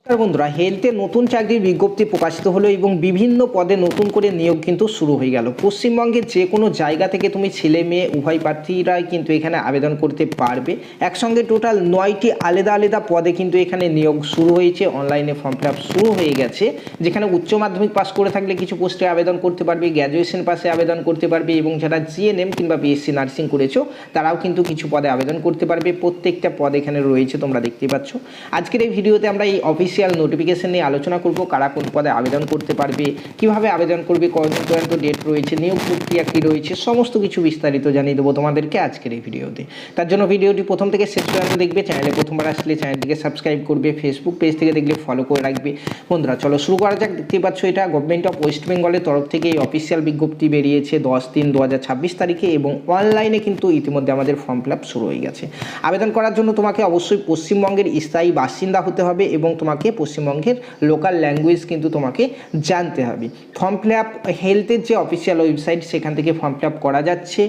বন্ধুরা, হেলথে নতুন চাকরির বিজ্ঞপ্তি প্রকাশিত হলো এবং বিভিন্ন পদে নতুন করে নিয়োগ কিন্তু শুরু হয়ে গেল। পশ্চিমবঙ্গের যে কোনো জায়গা থেকে তুমি ছেলে মেয়ে উভয় প্রার্থীরাই কিন্তু এখানে আবেদন করতে পারবে। একসঙ্গে টোটাল 9টি আলাদা আলাদা পদে কিন্তু এখানে নিয়োগ শুরু হয়েছে। অনলাইনে ফর্ম ফিল আপ শুরু হয়ে গেছে, যেখানে উচ্চ মাধ্যমিক পাস করে থাকলে কিছু পোস্টে আবেদন করতে পারবে, গ্র্যাজুয়েশন পাশে আবেদন করতে পারবে এবং যারা জিএনএম কিংবা বিএসসি নার্সিং করেছো তারাও কিন্তু কিছু পদে আবেদন করতে পারবে। প্রত্যেকটা পদ এখানে রয়েছে, তোমরা দেখতেই পাচ্ছ। আজকের এই ভিডিওতে আমরা এই অফিসিয়াল নোটিফিকেশন নিয়ে আলোচনা করব, কারা কোন পদে আবেদন করতে পারবে, কিভাবে আবেদন করবে, কতদিন পর্যন্ত ডেট রয়েছে, নিয়োগ প্রক্রিয়া কী রয়েছে, সমস্ত কিছু বিস্তারিত জানিয়ে দেবো তোমাদেরকে আজকের এই ভিডিওতে। তার জন্য ভিডিওটি প্রথম থেকে শেষ পর্যন্ত দেখবে। চ্যানেলে প্রথমবার আসলে চ্যানেলটিকে সাবস্ক্রাইব করবে, ফেসবুক পেজ থেকে দেখলে ফলো করে রাখবে। বন্ধুরা চলো শুরু করা যাক। দেখতেই পাচ্ছ এটা গভর্নমেন্ট অফ ওয়েস্ট বেঙ্গলের তরফ থেকে এই অফিসিয়াল বিজ্ঞপ্তি বেরিয়েছে 10/3/2026 তারিখে এবং অনলাইনে কিন্তু ইতিমধ্যে আমাদের ফর্ম ফিল আপ শুরু হয়ে গেছে। আবেদন করার জন্য তোমাকে অবশ্যই পশ্চিমবঙ্গের স্থায়ী বাসিন্দা হতে হবে এবং তোমাকে পশ্চিমবঙ্গের লোকাল ল্যাঙ্গুয়েজ কিন্তু তোমাকে জানতে হবে। ফর্ম ফিল আপ হেলথের যে অফিসিয়াল ওয়েবসাইট সেখান থেকে ফর্ম ফিল আপ করা যাচ্ছে,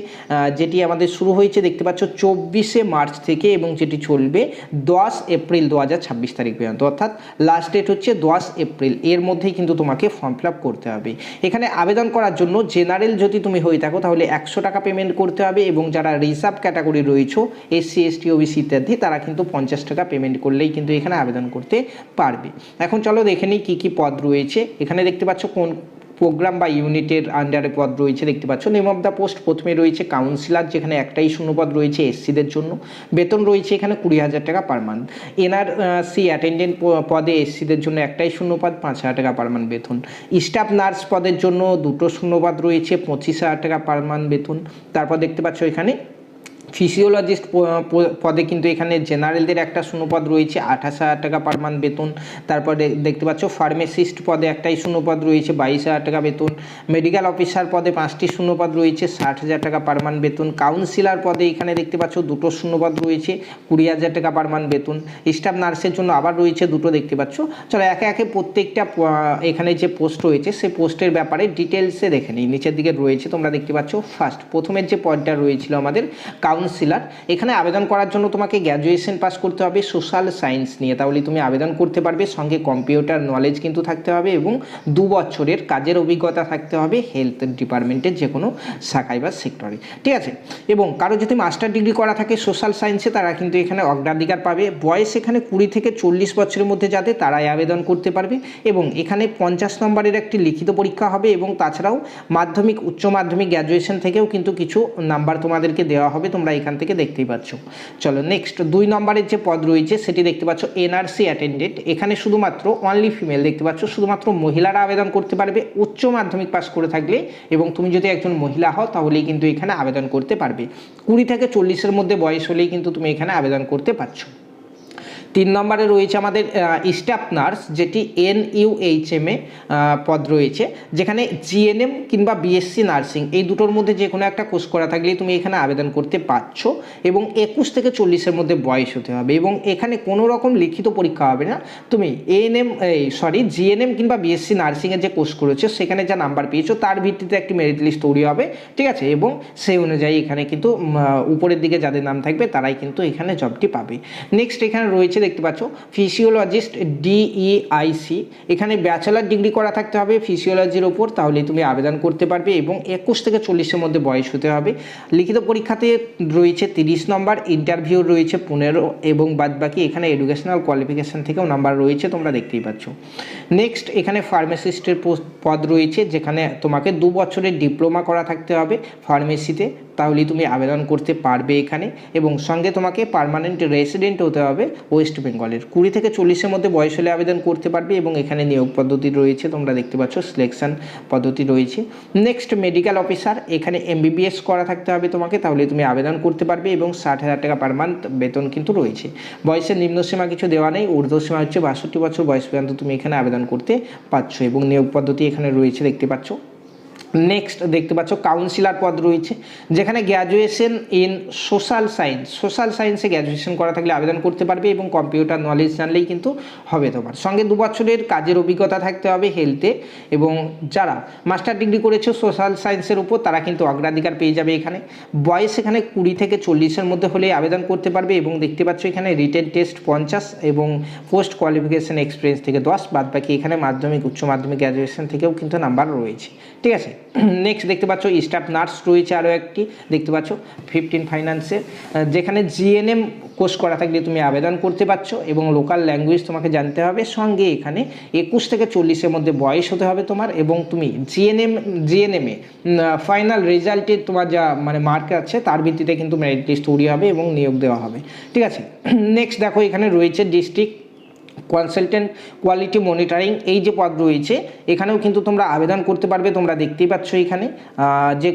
যেটি আমাদের শুরু হয়েছে দেখতে পাচ্ছ 24শে মার্চ থেকে এবং যেটি চলবে 10 এপ্রিল 2026 তারিখ পর্যন্ত, অর্থাৎ লাস্ট ডেট হচ্ছে 10 এপ্রিল। এর মধ্যেই কিন্তু তোমাকে ফর্ম ফিল আপ করতে হবে। এখানে আবেদন করার জন্য জেনারেল যদি তুমি হয়ে থাকো তাহলে 100 টাকা পেমেন্ট করতে হবে এবং যারা রিজার্ভ ক্যাটাগরি রয়েছে এসসি এসটি ওবিসি ইত্যাদি তারা কিন্তু 50 টাকা পেমেন্ট করলেই কিন্তু এখানে আবেদন করতে পারবে। এখন চলো দেখে নিই কী কী পদ রয়েছে। এখানে দেখতে পাচ্ছ কোন প্রোগ্রাম বা ইউনিটের আন্ডারে পদ রয়েছে দেখতে পাচ্ছ। নেম অফ দ্য পোস্ট প্রথমে রয়েছে কাউন্সিলর, যেখানে একটাই শূন্যপদ রয়েছে এসসিদের জন্য। বেতন রয়েছে এখানে 20,000 টাকা পার মান্থ। এনআরসি অ্যাটেন্ডেন্ট পদে এসসিদের জন্য একটাই শূন্যপদ, 5,000 টাকা পার মান্থ বেতন। স্টাফ নার্স পদের জন্য দুটো শূন্যপদ রয়েছে, 25,000 টাকা পার মান্থ বেতন। তারপর দেখতে পাচ্ছ এখানে ফিজিওলজিস্ট পদে কিন্তু এখানে জেনারেলদের একটা শূন্যপদ রয়েছে, 28,000 টাকা পার মান্থ বেতন। তারপরে দেখতে পাচ্ছ ফার্মাসিস্ট পদে একটাই শূন্যপদ রয়েছে, 22,000 টাকা বেতন। মেডিকেল অফিসার পদে 5টি শূন্যপদ রয়েছে, 60,000 টাকা পার মান্থ বেতন। কাউন্সিলর পদে এখানে দেখতে পাচ্ছ দুটো শূন্যপদ রয়েছে, 20,000 টাকা পার মান্থ বেতন। স্টাফ নার্সের জন্য আবার রয়েছে দুটো দেখতে পাচ্ছ। চলো একে একে প্রত্যেকটা এখানে যে পোস্ট রয়েছে সেই পোস্টের ব্যাপারে ডিটেলসে দেখে নিই। নিচের দিকে রয়েছে তোমরা দেখতে পাচ্ছ ফার্স্ট প্রথমের যে পদটা রয়েছিল আমাদের কাউন্সিলর, এখানে আবেদন করার জন্য তোমাকে গ্র্যাজুয়েশন পাস করতে হবে সোশ্যাল সায়েন্স নিয়ে, তাহলে তুমি আবেদন করতে পারবে। সঙ্গে কম্পিউটার নলেজ কিন্তু থাকতে হবে এবং 2 বছরের কাজের অভিজ্ঞতা থাকতে হবে হেলথ ডিপার্টমেন্টের যে কোনো শাখায় বা সেক্টরে, ঠিক আছে। এবং কারো যদি মাস্টার ডিগ্রি করা থাকে সোশ্যাল সায়েন্সে তারা কিন্তু এখানে অগ্রাধিকার পাবে। বয়স এখানে 20 থেকে 40 বছরের মধ্যে যাতে তারাই আবেদন করতে পারবে এবং এখানে 50 নম্বরের একটি লিখিত পরীক্ষা হবে এবং তাছাড়াও মাধ্যমিক, উচ্চ মাধ্যমিক, গ্র্যাজুয়েশন থেকেও কিন্তু কিছু নাম্বার তোমাদেরকে দেওয়া হবে, তোমরা এখান থেকে দেখতেই পাচ্ছ। চলো নেক্সট 2 নম্বরের যে পদ রয়েছে সেটি দেখতে পাচ্ছ এনআরসি অ্যাটেন্ডেন্ট। এখানে শুধুমাত্র অনলি ফিমেল দেখতে পাচ্ছ, শুধুমাত্র মহিলারা আবেদন করতে পারবে উচ্চ মাধ্যমিক পাস করে থাকলে এবং তুমি যদি একজন মহিলা হও তাহলেই কিন্তু এখানে আবেদন করতে পারবে। 20 থেকে 40-এর মধ্যে বয়স হলেই কিন্তু তুমি এখানে আবেদন করতে পারছো। 3 নম্বরে রয়েছে আমাদের স্টাফ নার্স, যেটি NUHM পদ রয়েছে, যেখানে জিএনএম কিংবা বিএসসি নার্সিং এই দুটোর মধ্যে যে কোনো একটা কোর্স করা থাকলেই তুমি এখানে আবেদন করতে পারছো এবং 21 থেকে 40-এর মধ্যে বয়স হতে হবে এবং এখানে কোনো রকম লিখিত পরীক্ষা হবে না। তুমি জিএনএম কিংবা বিএসসি নার্সিংয়ের যে কোর্স করেছো সেখানে যা নাম্বার পেয়েছো তার ভিত্তিতে একটি মেরিট লিস্ট তৈরি হবে, ঠিক আছে, এবং সেই অনুযায়ী এখানে কিন্তু উপরের দিকে যাদের নাম থাকবে তারাই কিন্তু এখানে জবটি পাবে। নেক্সট এখানে রয়েছে দেখতে পাচ্ছ ফিজিওলজিস্ট DEIC, এখানে ব্যাচেলার ডিগ্রি করা থাকতে হবে ফিজিওলজির ওপর, তাহলে তুমি আবেদন করতে পারবে এবং 21 থেকে 40-এর মধ্যে বয়স হতে হবে। লিখিত পরীক্ষাতে রয়েছে 30 নম্বর, ইন্টারভিউ রয়েছে 15 এবং বাদবাকি এখানে এডুকেশনাল কোয়ালিফিকেশান থেকেও নাম্বার রয়েছে, তোমরা দেখতেই পাচ্ছ। নেক্সট এখানে ফার্মাসিস্টের পদ রয়েছে, যেখানে তোমাকে 2 বছরের ডিপ্লোমা করা থাকতে হবে ফার্মেসিতে, তাহলে তুমি আবেদন করতে পারবে এখানে এবং সঙ্গে তোমাকে পার্মানেন্ট রেসিডেন্ট হতে হবে ওয়েস্ট বেঙ্গলের। 20 থেকে 40-এর মধ্যে বয়স হলে আবেদন করতে পারবে এবং এখানে নিয়োগ পদ্ধতি রয়েছে, তোমরা দেখতে পাচ্ছ সিলেকশন পদ্ধতি রয়েছে। নেক্সট মেডিকেল অফিসার, এখানে MBBS করা থাকতে হবে তোমাকে, তাহলে তুমি আবেদন করতে পারবে এবং 60,000 টাকা পার মান্থ বেতন কিন্তু রয়েছে। বয়সের নিম্নসীমা কিছু দেওয়া নেই, ঊর্ধ্বসীমা হচ্ছে 62 বছর বয়স পর্যন্ত তুমি এখানে আবেদন করতে পারছো এবং নিয়োগ পদ্ধতি এখানে রয়েছে দেখতে পাচ্ছ। নেক্সট দেখতে পাচ্ছ কাউন্সিলর পদ রয়েছে, যেখানে গ্র্যাজুয়েশন ইন সোশ্যাল সায়েন্সে গ্র্যাজুয়েশন করা থাকলে আবেদন করতে পারবে এবং কম্পিউটার নলেজ জানলেই কিন্তু হবে তোমার। সঙ্গে 2 বছরের কাজের অভিজ্ঞতা থাকতে হবে হেলথে, এবং যারা মাস্টার ডিগ্রি করেছে সোশ্যাল সায়েন্সের উপর তারা কিন্তু অগ্রাধিকার পেয়ে যাবে এখানে। বয়স এখানে 20 থেকে 40-এর মধ্যে হলে আবেদন করতে পারবে, এবং দেখতে পাচ্ছ এখানে রিটেন টেস্ট 50 এবং পোস্ট কোয়ালিফিকেশন এক্সপিরিয়েন্স থেকে 10, বাদ বাকি এখানে মাধ্যমিক, উচ্চ মাধ্যমিক, গ্র্যাজুয়েশন থেকেও কিন্তু নাম্বার রয়েছে, ঠিক আছে। নেক্সট দেখতে পাচ্ছ স্টাফ নার্স রয়েছে আরও একটি, দেখতে পাচ্ছ 15 ফাইন্যান্সের, যেখানে জিএনএম কোর্স করা থাকলে তুমি আবেদন করতে পারছো এবং লোকাল ল্যাঙ্গুয়েজ তোমাকে জানতে হবে। সঙ্গে এখানে 21 থেকে 40-এর মধ্যে বয়স হতে হবে তোমার, এবং তুমি জিএনএমে ফাইনাল রেজাল্টে তোমার যা মানে মার্ক আছে তার ভিত্তিতে কিন্তু মেরিট লিস্ট তৈরি হবে এবং নিয়োগ দেওয়া হবে, ঠিক আছে। নেক্সট দেখো এখানে রয়েছে ডিস্ট্রিক্ট কনসালটেন্ট কোয়ালিটি মনিটরিং, এই যে পদ রয়েছে এখানেও কিন্তু তোমরা আবেদন করতে পারবে। তোমরা দেখতেই পাচ্ছ এখানে যে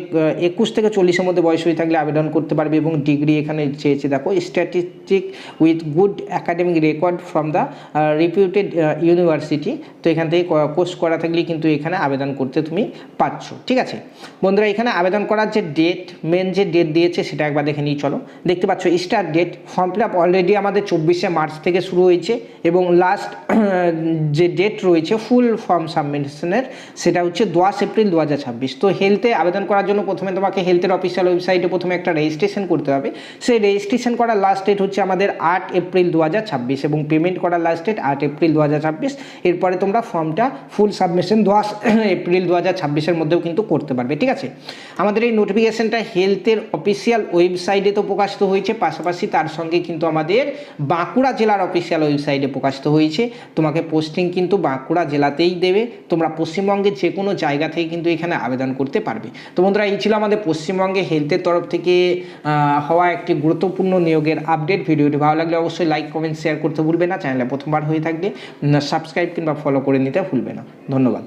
21 থেকে 40-এর মধ্যে বয়স হয়ে থাকলে আবেদন করতে পারবে, এবং ডিগ্রি এখানে চেয়েছে দেখো statistic with good academic record from the রিপিউটেড university. তো এখান থেকে কোর্স করা থাকলে কিন্তু এখানে আবেদন করতে তুমি পাচ্ছ, ঠিক আছে বন্ধুরা। এখানে আবেদন করার যে মেন যে ডেট দিয়েছে সেটা একবার দেখে নিই চলো। দেখতে পাচ্ছ start date, form fill up already আমাদের 24শে মার্চ থেকে শুরু হয়েছে, এবং লাস্ট যে ডেট রয়েছে ফুল ফর্ম সাবমিশনের সেটা হচ্ছে 10 এপ্রিল 2026। তো হেলথে আবেদন করার জন্য প্রথমে তোমাকে হেলথের অফিসিয়াল ওয়েবসাইটে প্রথমে একটা রেজিস্ট্রেশন করতে হবে। সেই রেজিস্ট্রেশন করার লাস্ট ডেট হচ্ছে আমাদের 8 এপ্রিল 2026, এবং পেমেন্ট করার লাস্ট ডেট 8 এপ্রিল 2026। এরপরে তোমরা ফর্মটা ফুল সাবমিশন 10 এপ্রিল 2026-এর মধ্যেও কিন্তু করতে পারবে, ঠিক আছে। আমাদের এই নোটিফিকেশনটা হেলথের অফিসিয়াল ওয়েবসাইটে তো প্রকাশিত হয়েছে, পাশাপাশি তার সঙ্গে কিন্তু আমাদের বাঁকুড়া জেলার অফিসিয়াল ওয়েবসাইটে প্রকাশিত হয়েছে। তোমাকে পোস্টিং কিন্তু বাঁকুড়া জেলাতেই দেবে, তোমরা পশ্চিমবঙ্গের যে কোনো জায়গা থেকে কিন্তু এখানে আবেদন করতে পারবে। তো বন্ধুরা এই ছিল আমাদের পশ্চিমবঙ্গে হেলথের তরফ থেকে হওয়া একটি গুরুত্বপূর্ণ নিয়োগের আপডেট। ভিডিওটি ভালো লাগলে অবশ্যই লাইক, কমেন্ট, শেয়ার করতে ভুলবে না। চ্যানেলে প্রথমবার হয়ে থাকলে সাবস্ক্রাইব কিংবা ফলো করে নিতে ভুলবে না। ধন্যবাদ।